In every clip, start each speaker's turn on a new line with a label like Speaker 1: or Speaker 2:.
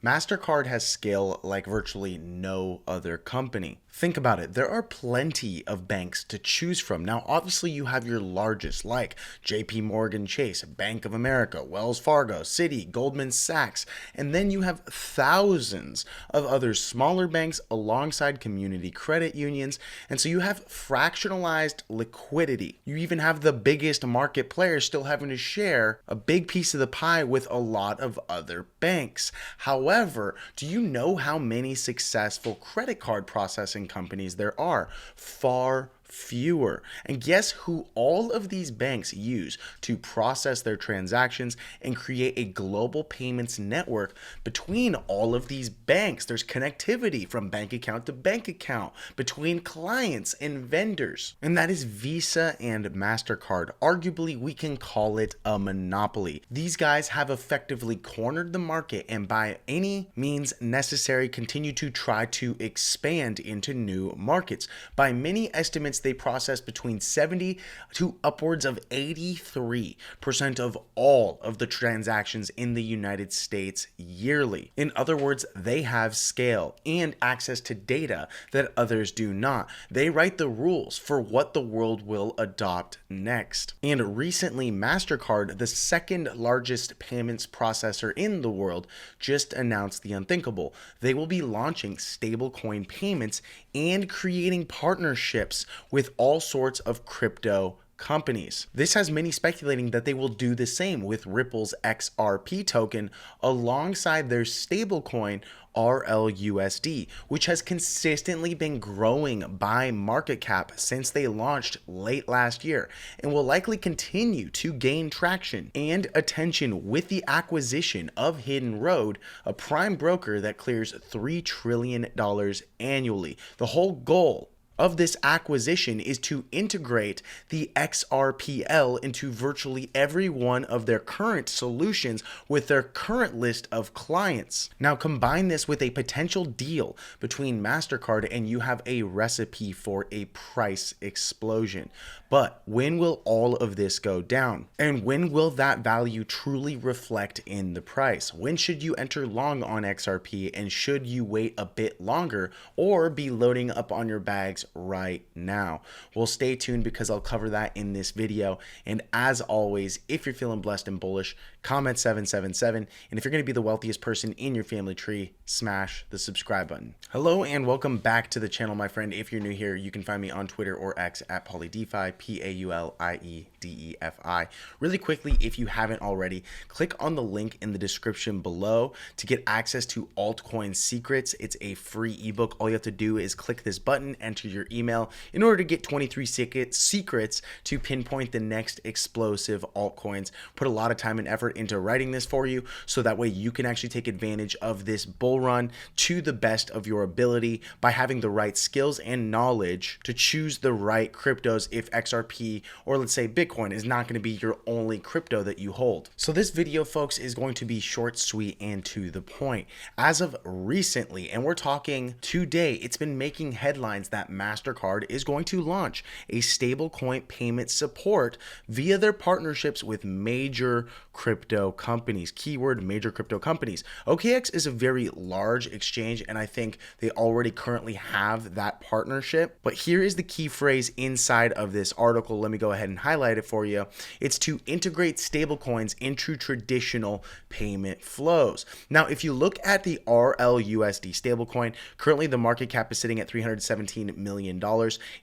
Speaker 1: Mastercard has scale like virtually no other company. Think about it. There are plenty of banks to choose from. Now, obviously, you have your largest like JP Morgan Chase, Bank of America, Wells Fargo, Citi, Goldman Sachs, and then you have thousands of other smaller banks alongside community credit unions. And so you have fractionalized liquidity. You even have the biggest market players still having to share a big piece of the pie with a lot of other banks. However, do you know how many successful credit card processing companies there are? Far fewer. And guess who all of these banks use to process their transactions and create a global payments network between all of these banks? There's connectivity from bank account to bank account between clients and vendors. And that is Visa and Mastercard. Arguably, we can call it a monopoly. These guys have effectively cornered the market and by any means necessary continue to try to expand into new markets. By many estimates, they process between 70 to upwards of 83% of all of the transactions in the United States yearly. In other words, they have scale and access to data that others do not. They write the rules for what the world will adopt next. And recently, Mastercard, the second largest payments processor in the world, just announced the unthinkable. They will be launching stablecoin payments and creating partnerships with all sorts of crypto companies. This has many speculating that they will do the same with Ripple's XRP token alongside their stablecoin RLUSD, which has consistently been growing by market cap since they launched late last year and will likely continue to gain traction and attention with the acquisition of Hidden Road, a prime broker that clears $3 trillion annually. The whole goal of this acquisition is to integrate the XRPL into virtually every one of their current solutions with their current list of clients. Now combine this with a potential deal between Mastercard and you have a recipe for a price explosion. But when will all of this go down? And when will that value truly reflect in the price? When should you enter long on XRP and should you wait a bit longer or be loading up on your bags right now? Well, stay tuned because I'll cover that in this video. And as always, if you're feeling blessed and bullish, comment 777. And if you're going to be the wealthiest person in your family tree, smash the subscribe button. Hello and welcome back to the channel, my friend. If you're new here, you can find me on Twitter or X at PauliDeFi, PauliDeFi. Really quickly, if you haven't already, click on the link in the description below to get access to Altcoin Secrets. It's a free ebook. All you have to do is click this button, enter your email in order to get 23 secrets to pinpoint the next explosive altcoins. Put a lot of time and effort into writing this for you so that way you can actually take advantage of this bull run to the best of your ability by having the right skills and knowledge to choose the right cryptos if XRP or let's say Bitcoin is not going to be your only crypto that you hold. So this video, folks, is going to be short, sweet, and to the point. As of recently, and we're talking today, it's been making headlines that Mastercard is going to launch a stablecoin payment support via their partnerships with major crypto companies. Keyword: major crypto companies. OKX is a very large exchange, and I think they already currently have that partnership. But here is the key phrase inside of this article. Let me go ahead and highlight it for you. It's to integrate stablecoins into traditional payment flows. Now, if you look at the RLUSD stablecoin, currently the market cap is sitting at $317 million,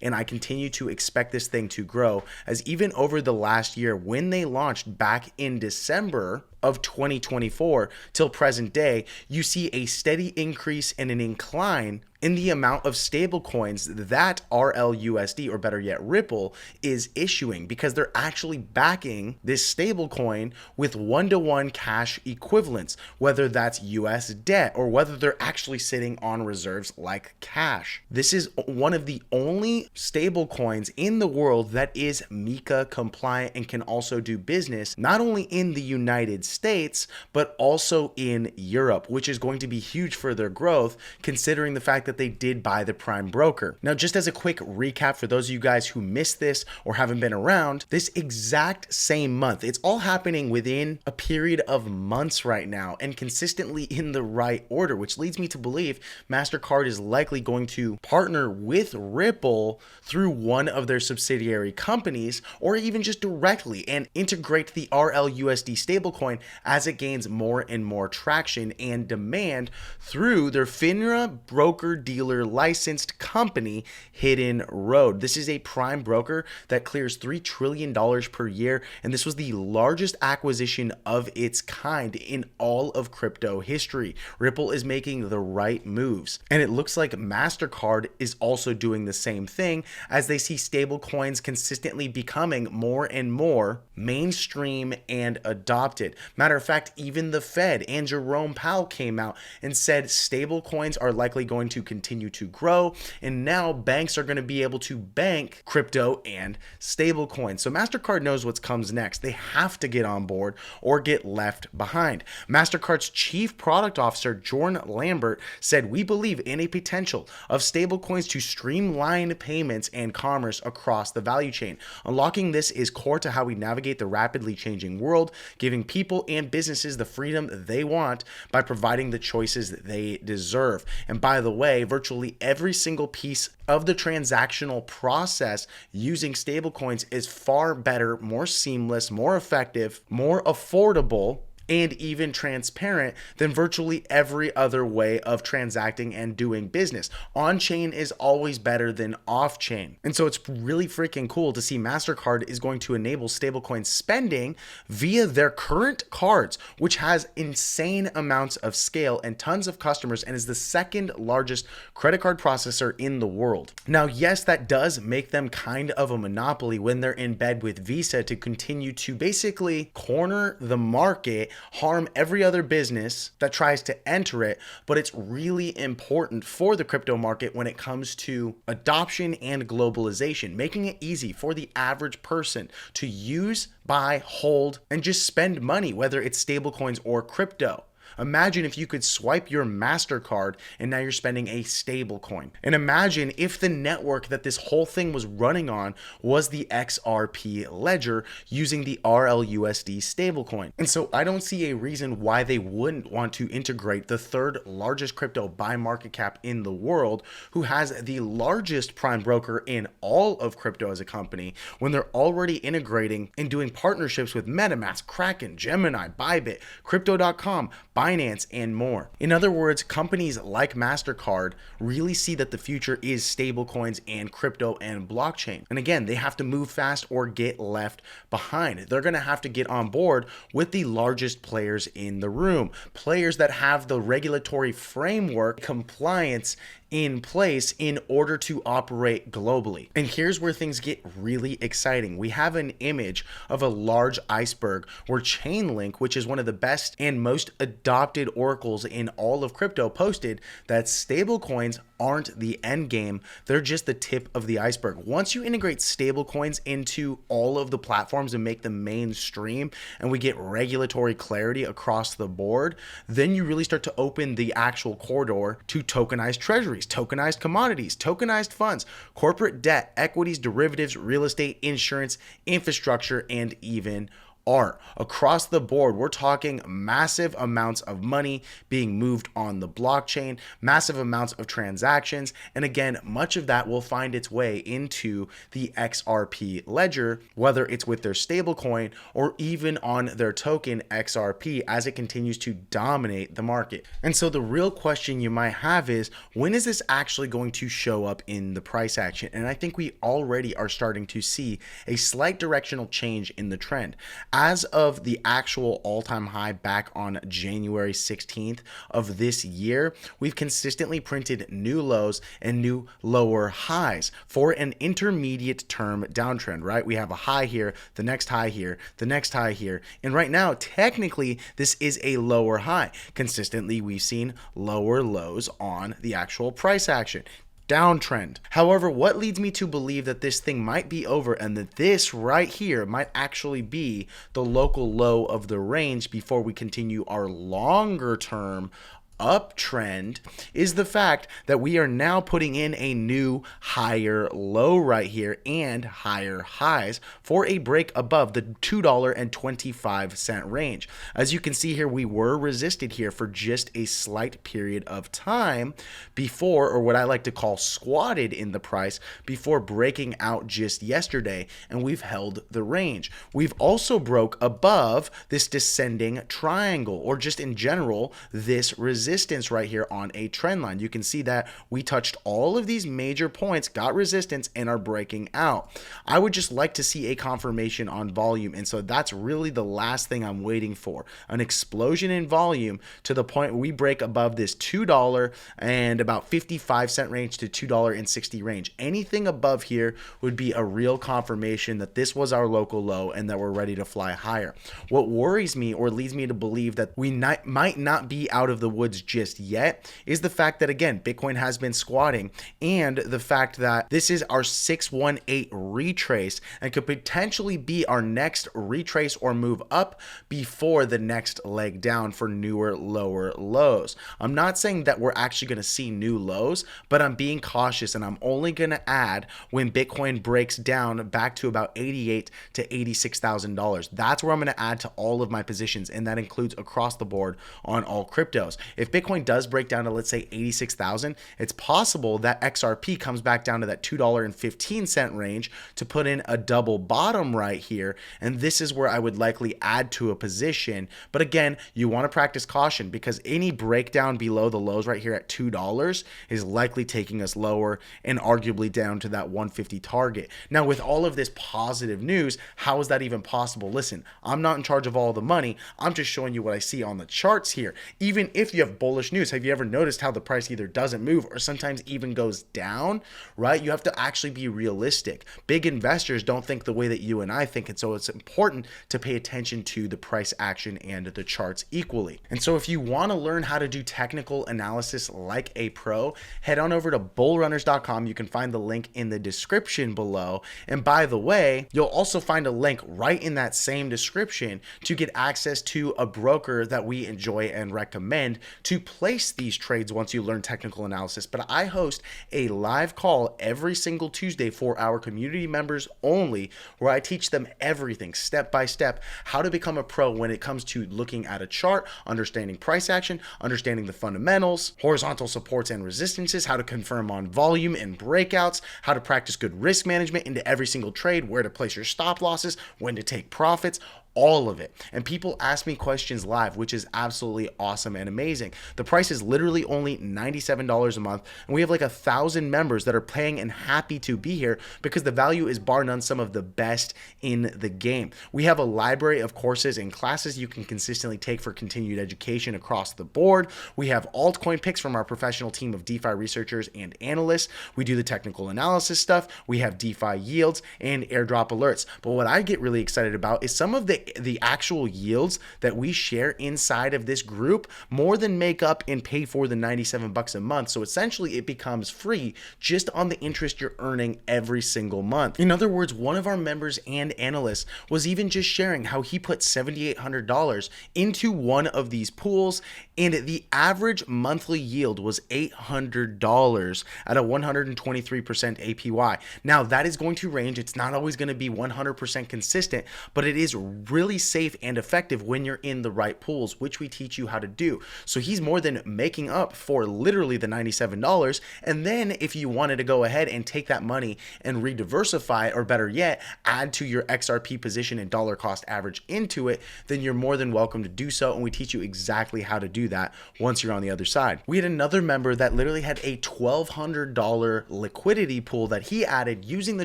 Speaker 1: and I continue to expect this thing to grow, as even over the last year when they launched back in December of 2024 till present day, you see a steady increase and an incline in the amount of stable coins that RLUSD, or better yet Ripple, is issuing, because they're actually backing this stable coin with one-to-one cash equivalents, whether that's US debt or whether they're actually sitting on reserves like cash. This is one of the only stable coins in the world that is MiCA compliant and can also do business not only in the United States, but also in Europe, which is going to be huge for their growth, considering the fact that they did buy the prime broker. Now, just as a quick recap for those of you guys who missed this or haven't been around, this exact same month, it's all happening within a period of months right now and consistently in the right order, which leads me to believe Mastercard is likely going to partner with Ripple through one of their subsidiary companies, or even just directly, and integrate the RLUSD stablecoin as it gains more and more traction and demand through their FINRA broker-dealer licensed company, Hidden Road. This is a prime broker that clears $3 trillion per year, and this was the largest acquisition of its kind in all of crypto history. Ripple is making the right moves, and it looks like Mastercard is also doing the same thing as they see stablecoins consistently becoming more and more mainstream and adopted. Matter of fact, even the Fed and Jerome Powell came out and said stablecoins are likely going to continue to grow, and now banks are going to be able to bank crypto and stablecoins. So Mastercard knows what comes next. They have to get on board or get left behind. Mastercard's chief product officer, Jordan Lambert, said, "We believe in a potential of stablecoins to streamline payments and commerce across the value chain. Unlocking this is core to how we navigate the rapidly changing world, giving people and businesses the freedom they want by providing the choices that they deserve." And by the way, virtually every single piece of the transactional process using stablecoins is far better, more seamless, more effective, more affordable, and even transparent than virtually every other way of transacting and doing business. On-chain is always better than off-chain. And so it's really freaking cool to see Mastercard is going to enable stablecoin spending via their current cards, which has insane amounts of scale and tons of customers and is the second largest credit card processor in the world. Now, yes, that does make them kind of a monopoly when they're in bed with Visa to continue to basically corner the market, harm every other business that tries to enter it, but it's really important for the crypto market when it comes to adoption and globalization, making it easy for the average person to use, buy, hold, and just spend money, whether it's stablecoins or crypto. Imagine if you could swipe your Mastercard and now you're spending a stable coin. And imagine if the network that this whole thing was running on was the XRP ledger using the RLUSD stablecoin. And so I don't see a reason why they wouldn't want to integrate the third largest crypto by market cap in the world, who has the largest prime broker in all of crypto as a company, when they're already integrating and doing partnerships with MetaMask, Kraken, Gemini, Bybit, Crypto.com, Binance, and more. In other words, companies like Mastercard really see that the future is stablecoins and crypto and blockchain. And again, they have to move fast or get left behind. They're going to have to get on board with the largest players in the room, players that have the regulatory framework, compliance in place in order to operate globally. And here's where things get really exciting. We have an image of a large iceberg where Chainlink, which is one of the best and most adopted oracles in all of crypto, posted that stablecoins aren't the end game. They're just the tip of the iceberg. Once you integrate stablecoins into all of the platforms and make them mainstream, and we get regulatory clarity across the board, then you really start to open the actual corridor to tokenized treasuries, tokenized commodities, tokenized funds, corporate debt, equities, derivatives, real estate, insurance, infrastructure, and even art. Across the board, we're talking massive amounts of money being moved on the blockchain, massive amounts of transactions, and again, much of that will find its way into the XRP ledger, whether it's with their stablecoin or even on their token XRP, as it continues to dominate the market. And so the real question you might have is, when is this actually going to show up in the price action? And I think we already are starting to see a slight directional change in the trend. As of the actual all-time high back on January 16th of this year, we've consistently printed new lows and new lower highs for an intermediate term downtrend, right? We have a high here, the next high here, the next high here. And right now, technically, this is a lower high. Consistently, we've seen lower lows on the actual price action. downtrend. However, what leads me to believe that this thing might be over and that this right here might actually be the local low of the range before we continue our longer term uptrend is the fact that we are now putting in a new higher low right here and higher highs for a break above the $2.25 range. As you can see here, we were resisted here for just a slight period of time before, or what I like to call squatted in the price, before breaking out just yesterday, and we've held the range. We've also broke above this descending triangle, or just in general, this resistance right here on a trend line. You can see that we touched all of these major points, got resistance, and are breaking out. I would just like to see a confirmation on volume, and so that's really the last thing I'm waiting for, an explosion in volume to the point where we break above this $2 and about 55-cent range to $2.60 range. Anything above here would be a real confirmation that this was our local low and that we're ready to fly higher. What worries me, or leads me to believe that we might not be out of the woods just yet, is the fact that, again, Bitcoin has been squatting, and the fact that this is our 618 retrace and could potentially be our next retrace or move up before the next leg down for newer lower lows. I'm not saying that we're actually going to see new lows, but I'm being cautious, and I'm only going to add when Bitcoin breaks down back to about $88,000 to $86,000. That's where I'm going to add to all of my positions, and that includes across the board on all cryptos. If Bitcoin does break down to, let's say, 86,000, it's possible that XRP comes back down to that $2.15 range to put in a double bottom right here, and this is where I would likely add to a position. But again, you want to practice caution, because any breakdown below the lows right here at $2 is likely taking us lower and arguably down to that 150 target. Now, with all of this positive news, how is that even possible? Listen, I'm not in charge of all the money. I'm just showing you what I see on the charts here. Even if you have bullish news, have you ever noticed how the price either doesn't move or sometimes even goes down, right? You have to actually be realistic. Big investors don't think the way that you and I think, and so it's important to pay attention to the price action and the charts equally. And so if you want to learn how to do technical analysis like a pro, head on over to bullrunners.com. You can find the link in the description below. And by the way, you'll also find a link right in that same description to get access to a broker that we enjoy and recommend to place these trades once you learn technical analysis. But I host a live call every single Tuesday for our community members only, where I teach them everything step by step, how to become a pro when it comes to looking at a chart, understanding price action, understanding the fundamentals, horizontal supports and resistances, how to confirm on volume and breakouts, how to practice good risk management into every single trade, where to place your stop losses, when to take profits, all of it. And people ask me questions live, which is absolutely awesome and amazing. The price is literally only $97 a month, and we have like 1,000 members that are paying and happy to be here because the value is bar none some of the best in the game. We have a library of courses and classes you can consistently take for continued education across the board. We have altcoin picks from our professional team of DeFi researchers and analysts. We do the technical analysis stuff. We have DeFi yields and airdrop alerts. But what I get really excited about is some of the actual yields that we share inside of this group more than make up and pay for the $97 a month. So essentially it becomes free just on the interest you're earning every single month. In other words, one of our members and analysts was even just sharing how he put $7,800 into one of these pools, and the average monthly yield was $800 at a 123% APY. Now that is going to range. It's not always going to be 100% consistent, but it is really safe and effective when you're in the right pools, which we teach you how to do. So he's more than making up for literally the $97. And then if you wanted to go ahead and take that money and rediversify, or better yet, add to your XRP position and dollar cost average into it, then you're more than welcome to do so. And we teach you exactly how to do that once you're on the other side. We had another member that literally had a $1,200 liquidity pool that he added using the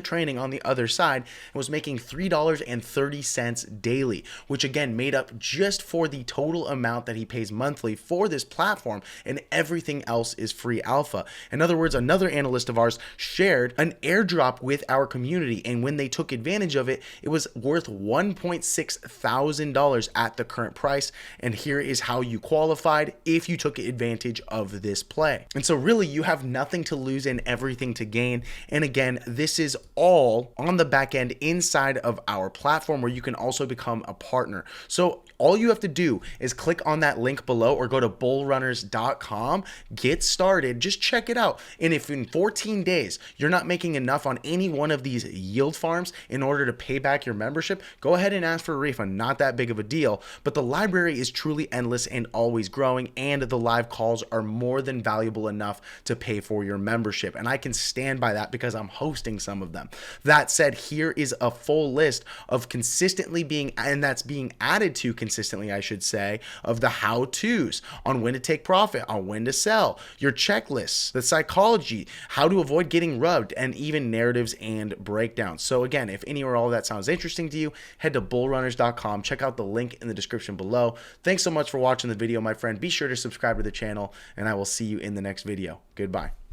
Speaker 1: training on the other side and was making $3.30 daily daily, which again made up just for the total amount that he pays monthly for this platform, and everything else is free alpha. In other words, another analyst of ours shared an airdrop with our community, and when they took advantage of it, it was worth $1.6 thousand at the current price. And here is how you qualified if you took advantage of this play. And so really you have nothing to lose and everything to gain. And again, this is all on the back end inside of our platform, where you can also become a partner. So all you have to do is click on that link below or go to bullrunners.com, get started, just check it out. And if in 14 days you're not making enough on any one of these yield farms in order to pay back your membership, go ahead and ask for a refund. Not that big of a deal, but the library is truly endless and always growing, and the live calls are more than valuable enough to pay for your membership. And I can stand by that because I'm hosting some of them. That said, here is a full list of consistently being, and that's being added to consistently, I should say, of the how-tos on when to take profit, on when to sell, your checklists, the psychology, how to avoid getting rubbed, and even narratives and breakdowns. So again, if any or all of that sounds interesting to you, head to bullrunners.com, check out the link in the description below. Thanks so much for watching the video, my friend. Be sure to subscribe to the channel, and I will see you in the next video. Goodbye.